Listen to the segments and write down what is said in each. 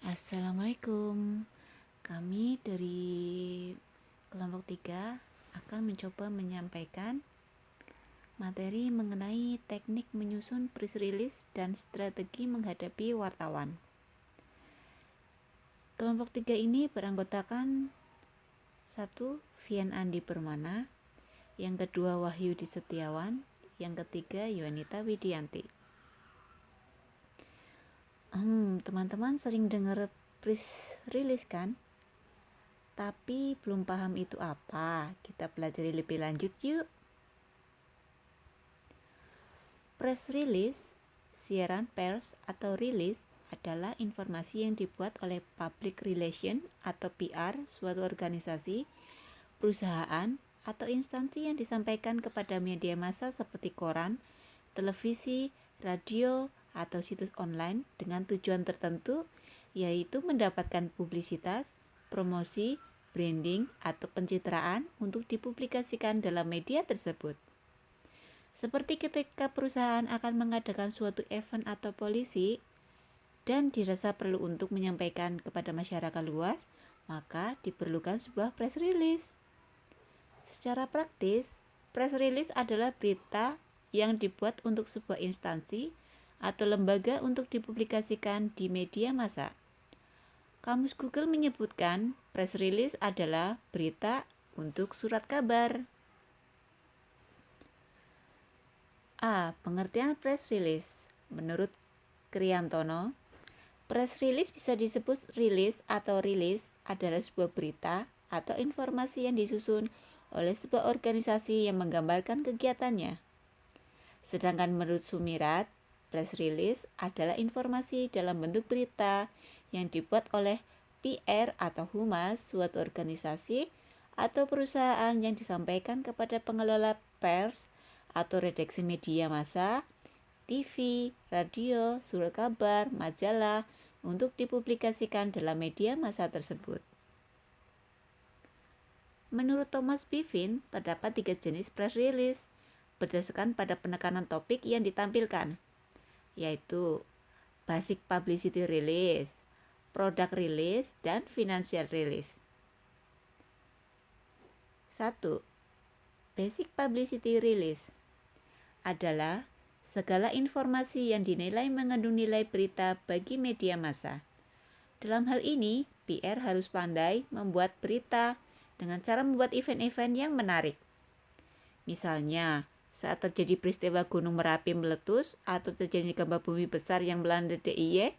Assalamualaikum. Kami dari kelompok 3 akan mencoba menyampaikan materi mengenai teknik menyusun press release dan strategi menghadapi wartawan. Kelompok 3 ini beranggotakan 1. Vian Andi Permana, yang kedua Wahyudi Setiawan, yang ketiga Yunita Widianti. Teman-teman sering dengar press release kan? Tapi belum paham itu apa. Kita pelajari lebih lanjut yuk. Press release, siaran pers atau rilis adalah informasi yang dibuat oleh public relation atau PR suatu organisasi, perusahaan, atau instansi yang disampaikan kepada media massa seperti koran, televisi, radio, atau situs online dengan tujuan tertentu, yaitu mendapatkan publisitas, promosi, branding, atau pencitraan untuk dipublikasikan dalam media tersebut. Seperti ketika perusahaan akan mengadakan suatu event atau polisi dan dirasa perlu untuk menyampaikan kepada masyarakat luas, maka diperlukan sebuah press release. Secara praktis, press release adalah berita yang dibuat untuk sebuah instansi atau lembaga untuk dipublikasikan di media massa. Kamus Google menyebutkan press release adalah berita untuk surat kabar. A. Pengertian press release. Menurut Kriyantono, press release bisa disebut rilis atau rilis adalah sebuah berita atau informasi yang disusun oleh sebuah organisasi yang menggambarkan kegiatannya. Sedangkan menurut Sumirat, press release adalah informasi dalam bentuk berita yang dibuat oleh PR atau humas suatu organisasi atau perusahaan yang disampaikan kepada pengelola pers atau redaksi media massa, TV, radio, surat kabar, majalah untuk dipublikasikan dalam media massa tersebut. Menurut Thomas Bivin, terdapat 3 jenis press release berdasarkan pada penekanan topik yang ditampilkan, yaitu basic publicity release, product release, dan financial release. 1. Basic publicity release adalah segala informasi yang dinilai mengandung nilai berita bagi media massa. Dalam hal ini, PR harus pandai membuat berita dengan cara membuat event-event yang menarik. Misalnya, saat terjadi peristiwa Gunung Merapi meletus atau terjadi gempa bumi besar yang melanda DIY,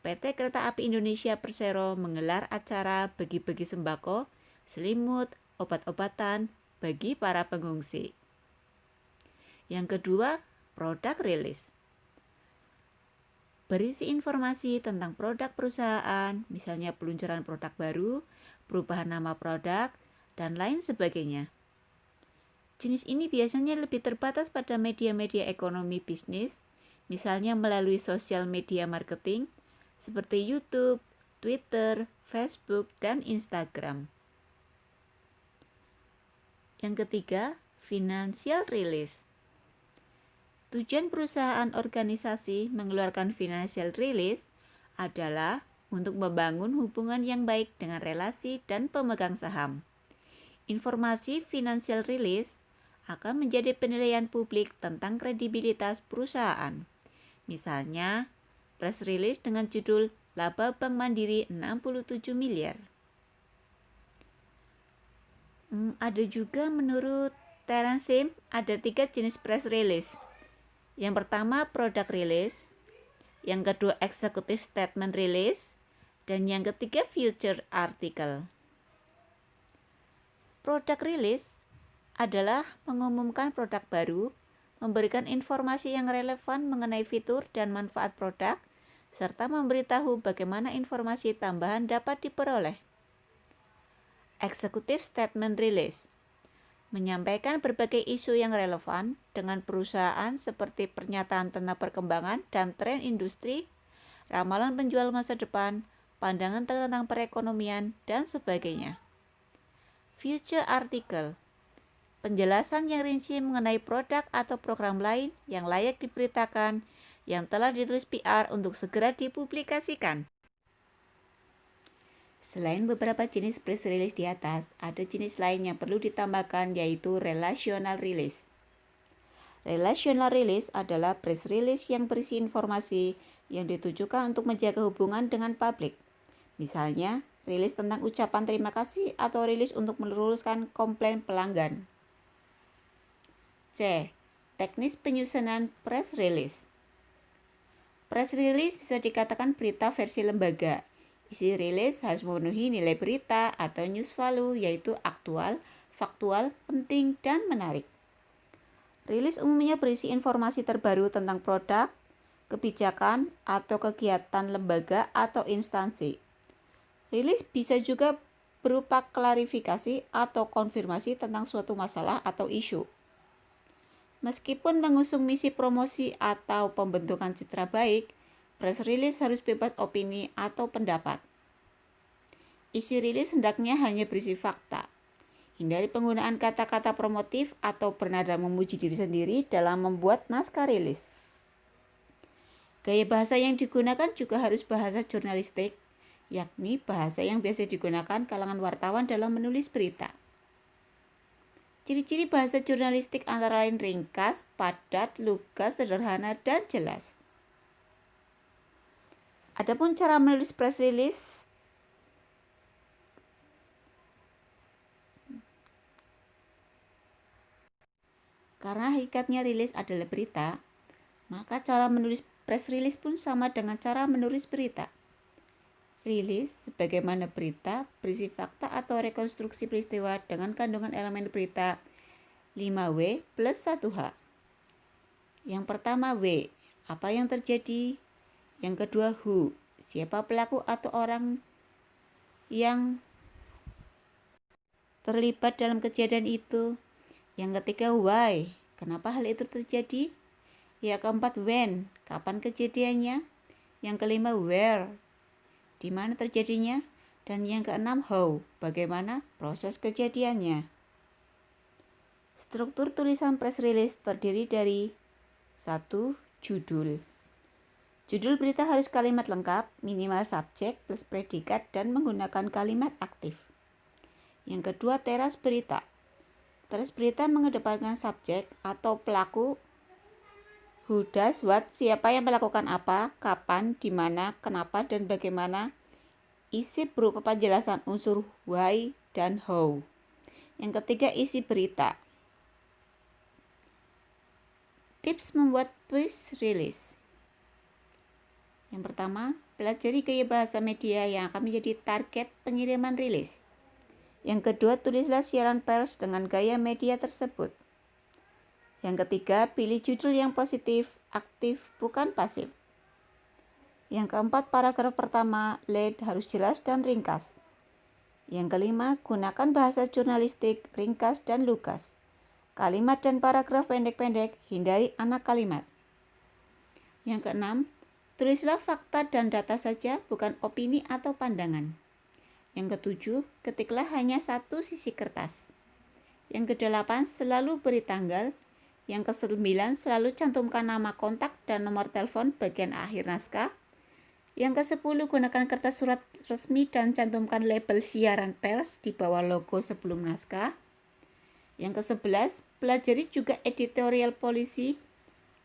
PT Kereta Api Indonesia Persero menggelar acara bagi-bagi sembako, selimut, obat-obatan bagi para pengungsi. Yang kedua, product release. Berisi informasi tentang produk perusahaan, misalnya peluncuran produk baru, perubahan nama produk, dan lain sebagainya. Jenis ini biasanya lebih terbatas pada media-media ekonomi bisnis, misalnya melalui sosial media marketing, seperti YouTube, Twitter, Facebook, dan Instagram. Yang ketiga, financial release. Tujuan perusahaan organisasi mengeluarkan financial release adalah untuk membangun hubungan yang baik dengan relasi dan pemegang saham. Informasi financial release akan menjadi penilaian publik tentang kredibilitas perusahaan. Misalnya, press release dengan judul Laba Bank Mandiri 67 miliar. Ada juga menurut Terence Sim ada 3 jenis press release. Yang pertama product release, yang kedua executive statement release, dan yang ketiga future article. Product release adalah mengumumkan produk baru, memberikan informasi yang relevan mengenai fitur dan manfaat produk, serta memberitahu bagaimana informasi tambahan dapat diperoleh. Executive statement release menyampaikan berbagai isu yang relevan dengan perusahaan seperti pernyataan tentang perkembangan dan tren industri, ramalan penjual masa depan, pandangan tentang perekonomian, dan sebagainya. Future article, penjelasan yang rinci mengenai produk atau program lain yang layak diberitakan yang telah ditulis PR untuk segera dipublikasikan. Selain beberapa jenis press release di atas, ada jenis lain yang perlu ditambahkan yaitu relational release. Relational release adalah press release yang berisi informasi yang ditujukan untuk menjaga hubungan dengan publik. Misalnya, rilis tentang ucapan terima kasih atau rilis untuk meluruskan komplain pelanggan. C. Teknis penyusunan press release. Press release bisa dikatakan berita versi lembaga. Isi rilis harus memenuhi nilai berita atau news value, yaitu aktual, faktual, penting, dan menarik. Rilis umumnya berisi informasi terbaru tentang produk, kebijakan, atau kegiatan lembaga atau instansi. Rilis bisa juga berupa klarifikasi atau konfirmasi tentang suatu masalah atau isu. Meskipun mengusung misi promosi atau pembentukan citra baik, press release harus bebas opini atau pendapat. Isi rilis hendaknya hanya berisi fakta. Hindari penggunaan kata-kata promotif atau bernada memuji diri sendiri dalam membuat naskah rilis. Gaya bahasa yang digunakan juga harus bahasa jurnalistik, yakni bahasa yang biasa digunakan kalangan wartawan dalam menulis berita. Ciri-ciri bahasa jurnalistik antara lain ringkas, padat, lugas, sederhana, dan jelas. Adapun cara menulis press release, karena hakikatnya rilis adalah berita, maka cara menulis press release pun sama dengan cara menulis berita. Rilis, sebagaimana berita, berisi fakta atau rekonstruksi peristiwa dengan kandungan elemen berita 5W plus 1H. Yang pertama W, apa yang terjadi? Yang kedua who, siapa pelaku atau orang yang terlibat dalam kejadian itu? Yang ketiga why, kenapa hal itu terjadi? Yang keempat when, kapan kejadiannya? Yang kelima where, di mana terjadinya? Dan yang keenam how, bagaimana proses kejadiannya. Struktur tulisan press release terdiri dari 1. Judul. Judul berita harus kalimat lengkap, minimal subjek plus predikat dan menggunakan kalimat aktif. Yang kedua, teras berita. Teras berita mengedepankan subjek atau pelaku, who does what, siapa yang melakukan apa, kapan, di mana, kenapa, dan bagaimana. Isi berupa penjelasan unsur why dan how. Yang ketiga, isi berita. Tips membuat press release. Yang pertama, pelajari gaya bahasa media yang akan menjadi target pengiriman rilis. Yang kedua, tulislah siaran pers dengan gaya media tersebut. Yang ketiga, pilih judul yang positif, aktif, bukan pasif. Yang keempat, paragraf pertama, lead harus jelas dan ringkas. Yang kelima, gunakan bahasa jurnalistik, ringkas dan lugas. Kalimat dan paragraf pendek-pendek, hindari anak kalimat. Yang keenam, tulislah fakta dan data saja, bukan opini atau pandangan. Yang ketujuh, ketiklah hanya satu sisi kertas. Yang kedelapan, selalu beri tanggal. Yang kesembilan, selalu cantumkan nama kontak dan nomor telepon bagian akhir naskah. Yang ke-10, gunakan kertas surat resmi dan cantumkan label siaran pers di bawah logo sebelum naskah. Yang ke-11, pelajari juga editorial policy,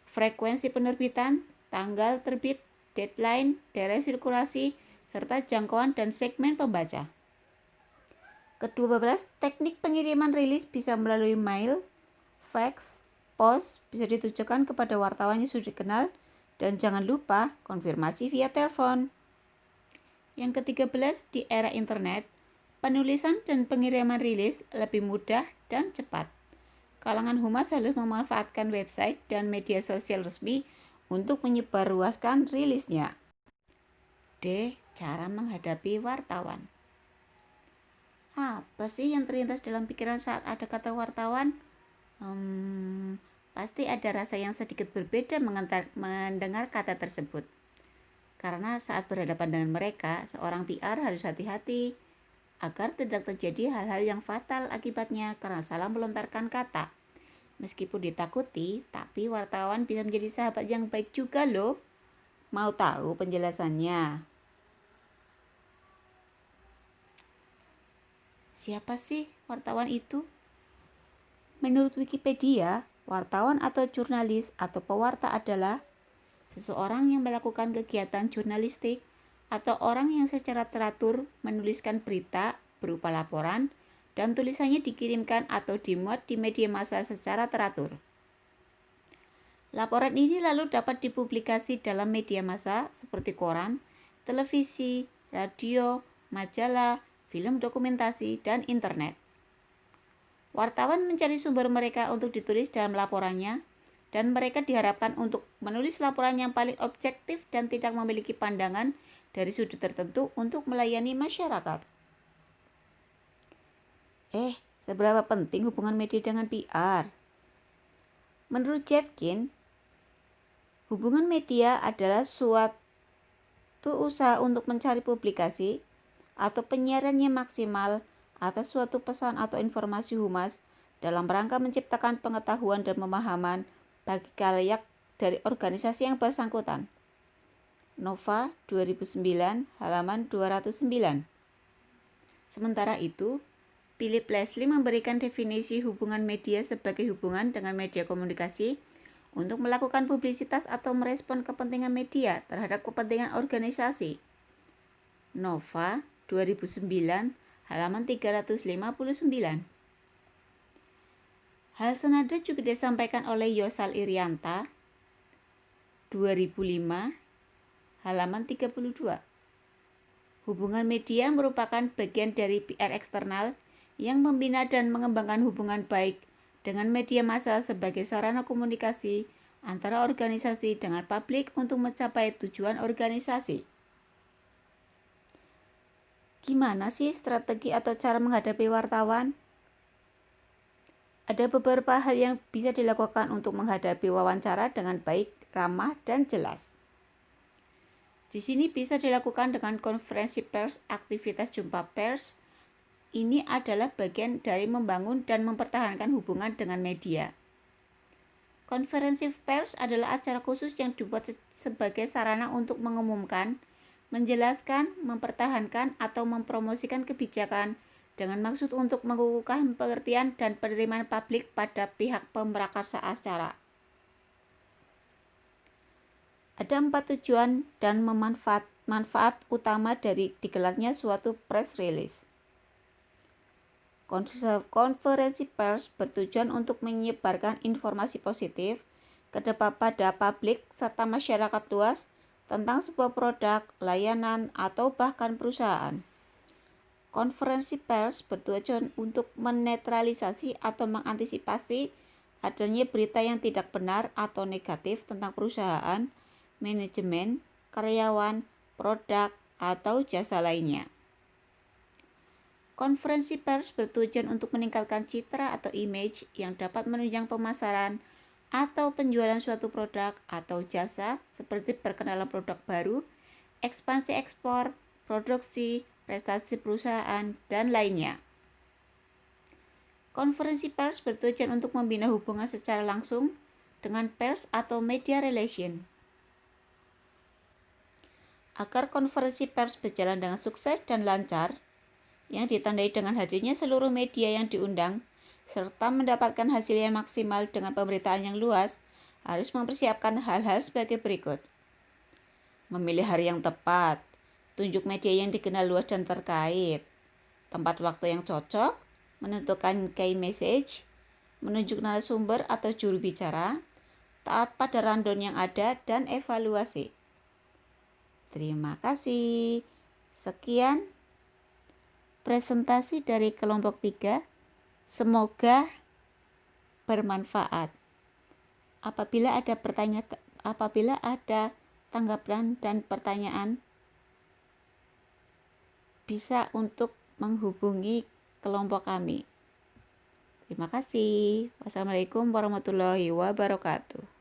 frekuensi penerbitan, tanggal terbit, deadline, daerah sirkulasi, serta jangkauan dan segmen pembaca. Ke-12, teknik pengiriman rilis bisa melalui mail, fax, pos, bisa ditujukan kepada wartawan yang sudah dikenal, dan jangan lupa konfirmasi via telepon. Yang ke-13, di era internet, penulisan dan pengiriman rilis lebih mudah dan cepat. Kalangan humas harus memanfaatkan website dan media sosial resmi untuk menyebarluaskan rilisnya. D. Cara menghadapi wartawan. Apa sih yang terlintas dalam pikiran saat ada kata wartawan? Pasti ada rasa yang sedikit berbeda mendengar kata tersebut. Karena saat berhadapan dengan mereka, seorang PR harus hati-hati agar tidak terjadi hal-hal yang fatal akibatnya karena salah melontarkan kata. Meskipun ditakuti, tapi wartawan bisa menjadi sahabat yang baik juga loh. Mau tahu penjelasannya? Siapa sih wartawan itu? Menurut Wikipedia, wartawan atau jurnalis atau pewarta adalah seseorang yang melakukan kegiatan jurnalistik atau orang yang secara teratur menuliskan berita berupa laporan dan tulisannya dikirimkan atau dimuat di media massa secara teratur. Laporan ini lalu dapat dipublikasi dalam media massa seperti koran, televisi, radio, majalah, film dokumentasi, dan internet. Wartawan mencari sumber mereka untuk ditulis dalam laporannya, dan mereka diharapkan untuk menulis laporan yang paling objektif dan tidak memiliki pandangan dari sudut tertentu untuk melayani masyarakat. Seberapa penting hubungan media dengan PR? Menurut Jeffkin, hubungan media adalah suatu usaha untuk mencari publikasi atau penyiaran yang maksimal atas suatu pesan atau informasi humas dalam rangka menciptakan pengetahuan dan pemahaman bagi khalayak dari organisasi yang bersangkutan. Nova 2009 halaman 209. Sementara itu, Philip Leslie memberikan definisi hubungan media sebagai hubungan dengan media komunikasi untuk melakukan publisitas atau merespon kepentingan media terhadap kepentingan organisasi. Nova 2009 halaman 359. Hal senada juga disampaikan oleh Yosal Irianta 2005 halaman 32. Hubungan media merupakan bagian dari PR eksternal yang membina dan mengembangkan hubungan baik dengan media massa sebagai sarana komunikasi antara organisasi dengan publik untuk mencapai tujuan organisasi. Gimana sih strategi atau cara menghadapi wartawan? Ada beberapa hal yang bisa dilakukan untuk menghadapi wawancara dengan baik, ramah, dan jelas. Di sini bisa dilakukan dengan konferensi pers, aktivitas jumpa pers. Ini adalah bagian dari membangun dan mempertahankan hubungan dengan media. Konferensi pers adalah acara khusus yang dibuat sebagai sarana untuk mengumumkan, menjelaskan, mempertahankan, atau mempromosikan kebijakan dengan maksud untuk mengukuhkan pengertian dan penerimaan publik pada pihak pemrakarsa acara. Ada 4 tujuan dan manfaat utama dari digelarnya suatu press release. Konferensi pers bertujuan untuk menyebarkan informasi positif pada publik serta masyarakat luas tentang sebuah produk, layanan, atau bahkan perusahaan. Konferensi pers bertujuan untuk menetralisasi atau mengantisipasi adanya berita yang tidak benar atau negatif tentang perusahaan, manajemen, karyawan, produk, atau jasa lainnya. Konferensi pers bertujuan untuk meningkatkan citra atau image yang dapat menunjang pemasaran atau penjualan suatu produk atau jasa seperti perkenalan produk baru, ekspansi ekspor, produksi, prestasi perusahaan, dan lainnya. Konferensi pers bertujuan untuk membina hubungan secara langsung dengan pers atau media relation. Agar konferensi pers berjalan dengan sukses dan lancar, yang ditandai dengan hadirnya seluruh media yang diundang, serta mendapatkan hasil yang maksimal dengan pemberitaan yang luas, harus mempersiapkan hal-hal sebagai berikut. Memilih hari yang tepat, tunjuk media yang dikenal luas dan terkait, tempat waktu yang cocok, menentukan key message, menunjuk narasumber atau juru bicara, taat pada rundown yang ada, dan evaluasi. Terima kasih. Sekian presentasi dari kelompok 3. Semoga bermanfaat. Apabila ada tanggapan dan pertanyaan, bisa untuk menghubungi kelompok kami. Terima kasih. Wassalamualaikum warahmatullahi wabarakatuh.